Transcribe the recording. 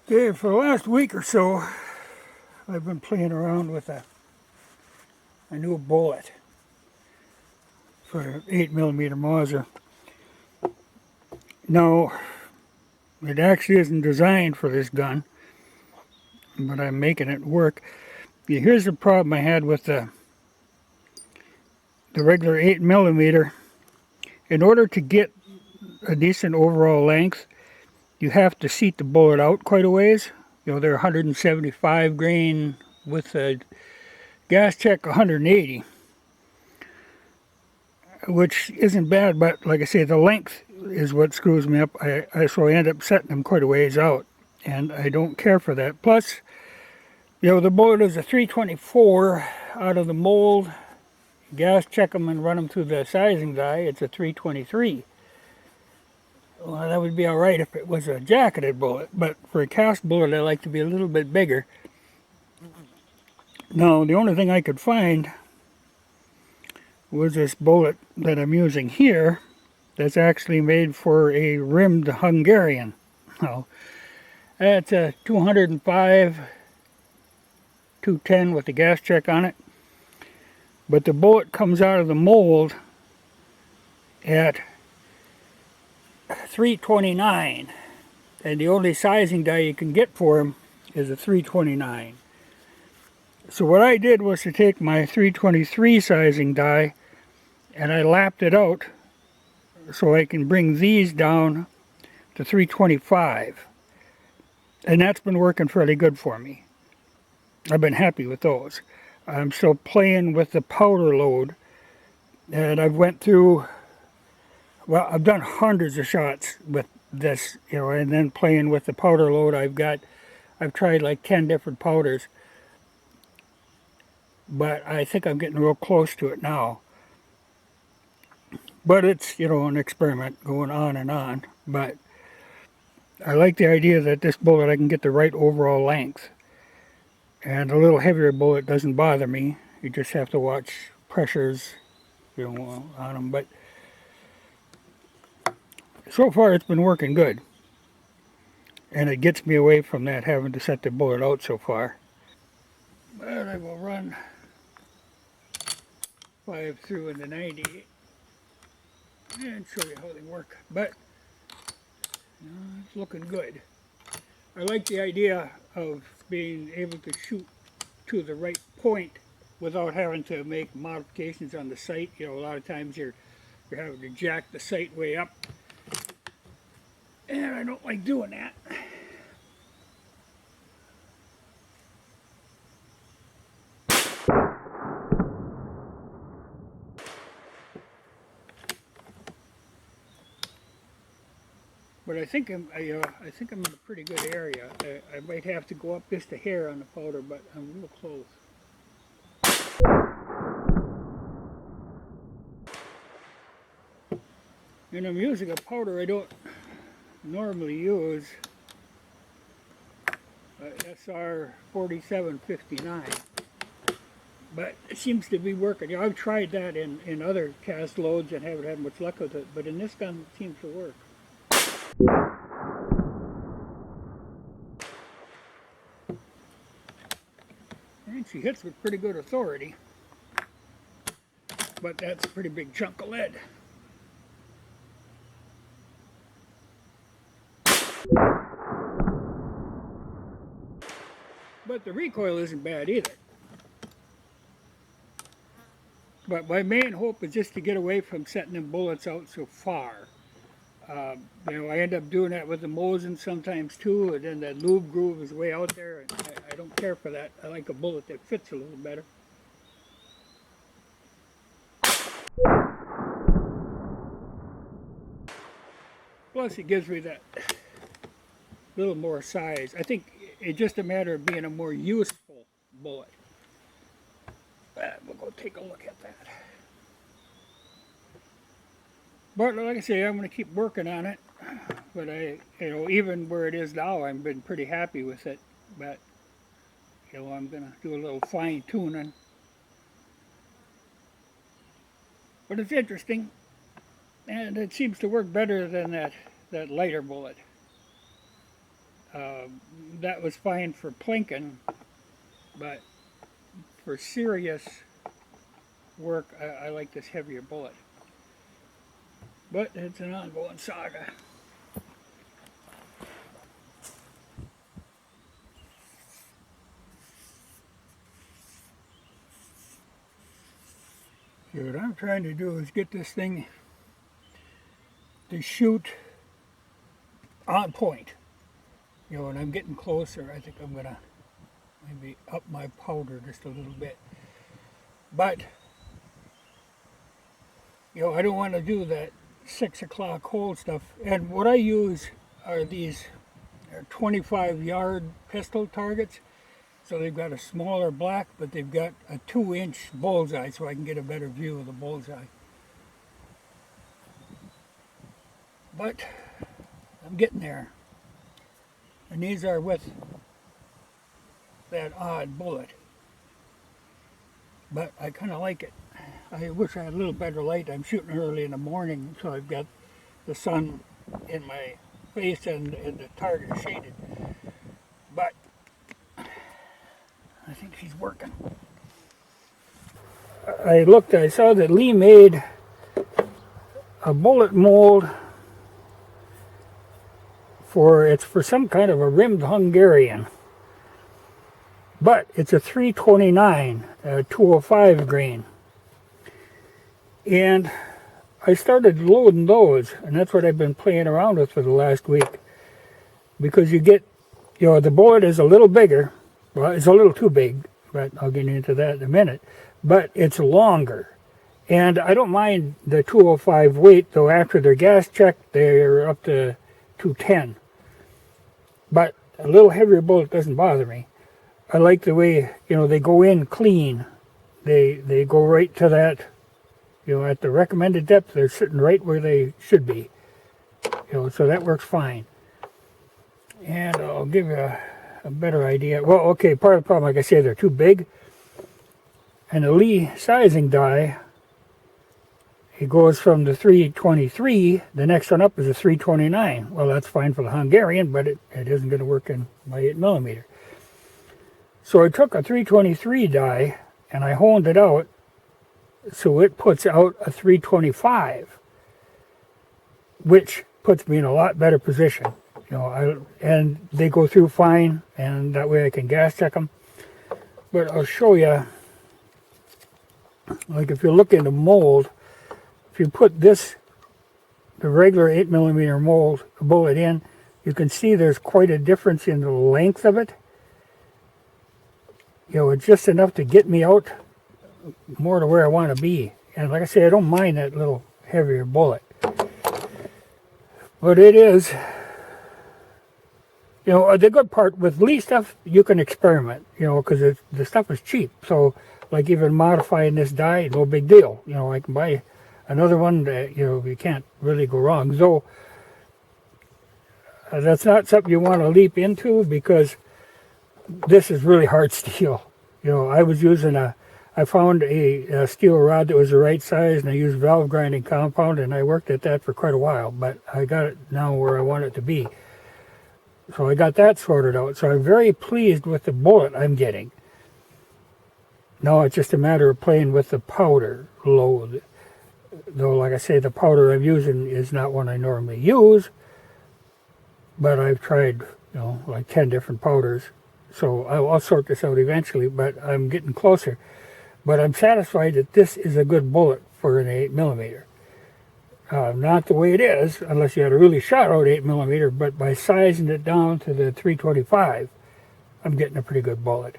Okay, for the last week or so, I've been playing around with a new bullet for an 8mm Mauser. Now, it actually isn't designed for this gun, but I'm making it work. Yeah, here's the problem I had with the regular 8mm. In order to get a decent overall length, you have to seat the bullet out quite a ways. You know, they're 175 grain with a gas check 180. Which isn't bad, but like I say, the length is what screws me up. So I end up setting them quite a ways out, and I don't care for that. Plus, you know, the bullet is a 324 out of the mold. Gas check them and run them through the sizing die. It's a 323. Well, that would be all right if it was a jacketed bullet, but for a cast bullet, I like to be a little bit bigger. Now, the only thing I could find was this bullet that I'm using here. That's actually made for a rimmed Hungarian. Now, that's a 205, 210 with the gas check on it. But the bullet comes out of the mold at 329. And the only sizing die you can get for them is a 329. So what I did was to take my 323 sizing die and I lapped it out so I can bring these down to 325. And that's been working fairly good for me. I've been happy with those. I'm still playing with the powder load. And I've went through, well, I've done hundreds of shots with this, you know, and then playing with the powder load. I've tried like 10 different powders. But I think I'm getting real close to it now. But it's, you know, an experiment going on and on. But I like the idea that this bullet I can get the right overall length. And a little heavier bullet doesn't bother me. You just have to watch pressures, you know, on them. But so far it's been working good. And it gets me away from that having to set the bullet out so far. But I will run 5 through in the 90 and show you how they work. But you know, it's looking good. I like the idea of being able to shoot to the right point without having to make modifications on the sight. You know, a lot of times you're having to jack the sight way up, and I don't like doing that. But I think I'm in a pretty good area. I might have to go up just a hair on the powder, but I'm real close. And I'm using a powder I don't normally use, SR 4759. But it seems to be working. You know, I've tried that in other cast loads and haven't had much luck with it, but in this gun it seems to work. And she hits with pretty good authority. But that's a pretty big chunk of lead. But the recoil isn't bad either. But my main hope is just to get away from setting them bullets out so far. You know, I end up doing that with the Mauser sometimes too, and then that lube groove is way out there, and I don't care for that. I like a bullet that fits a little better. Plus it gives me that little more size. I think it's just a matter of being a more useful bullet. But we'll go take a look at that. But like I say, I'm going to keep working on it. But you know, even where it is now, I've been pretty happy with it. But you know, I'm going to do a little fine tuning. But it's interesting, and it seems to work better than that lighter bullet. that was fine for plinking, but for serious work, I like this heavier bullet. But it's an ongoing saga. So what I'm trying to do is get this thing to shoot on point. You know, and I'm getting closer. I think I'm gonna maybe up my powder just a little bit. But, you know, I don't want to do that 6 o'clock hole stuff. And what I use are these 25-yard pistol targets. So they've got a smaller black, but they've got a 2-inch bullseye, so I can get a better view of the bullseye. But I'm getting there. And these are with that odd bullet. But I kind of like it. I wish I had a little better light. I'm shooting early in the morning, so I've got the sun in my face and the target shaded. But I think she's working. I saw that Lee made a bullet mold it's for some kind of a rimmed Hungarian. But it's a 329, 205 grain. And I started loading those, and that's what I've been playing around with for the last week. Because you get, you know, the bullet is a little bigger. Well, it's a little too big, but I'll get into that in a minute. But it's longer. And I don't mind the 205 weight, though after they're gas checked, they're up to 210. But a little heavier bullet doesn't bother me. I like the way, you know, they go in clean. They go right to that, you know, at the recommended depth, they're sitting right where they should be. You know, so that works fine. And I'll give you a better idea. Well, okay, part of the problem, like I said, they're too big. And the Lee sizing die, it goes from the 323, the next one up is a 329. Well, that's fine for the Hungarian, but it isn't going to work in my 8mm. So I took a 323 die and I honed it out so it puts out a 325, which puts me in a lot better position. You know, and they go through fine, and that way I can gas check them. But I'll show you, like if you look in the mold, if you put the regular 8mm mold bullet in, you can see there's quite a difference in the length of it. You know, it's just enough to get me out more to where I want to be. And like I say, I don't mind that little heavier bullet. But it is, you know, the good part with Lee stuff, you can experiment, you know, because the stuff is cheap. So, like even modifying this die, no big deal. You know, I can buy another one that, you know, you can't really go wrong. So, that's not something you want to leap into because this is really hard steel. You know, I found a steel rod that was the right size, and I used valve grinding compound, and I worked at that for quite a while, but I got it now where I want it to be. So I got that sorted out. So I'm very pleased with the bullet I'm getting. Now it's just a matter of playing with the powder load. Though, like I say, the powder I'm using is not one I normally use, but I've tried, you know, like 10 different powders. So I'll sort this out eventually, but I'm getting closer. But I'm satisfied that this is a good bullet for an 8mm. Not the way it is, unless you had a really shot out 8mm, but by sizing it down to the 325, I'm getting a pretty good bullet.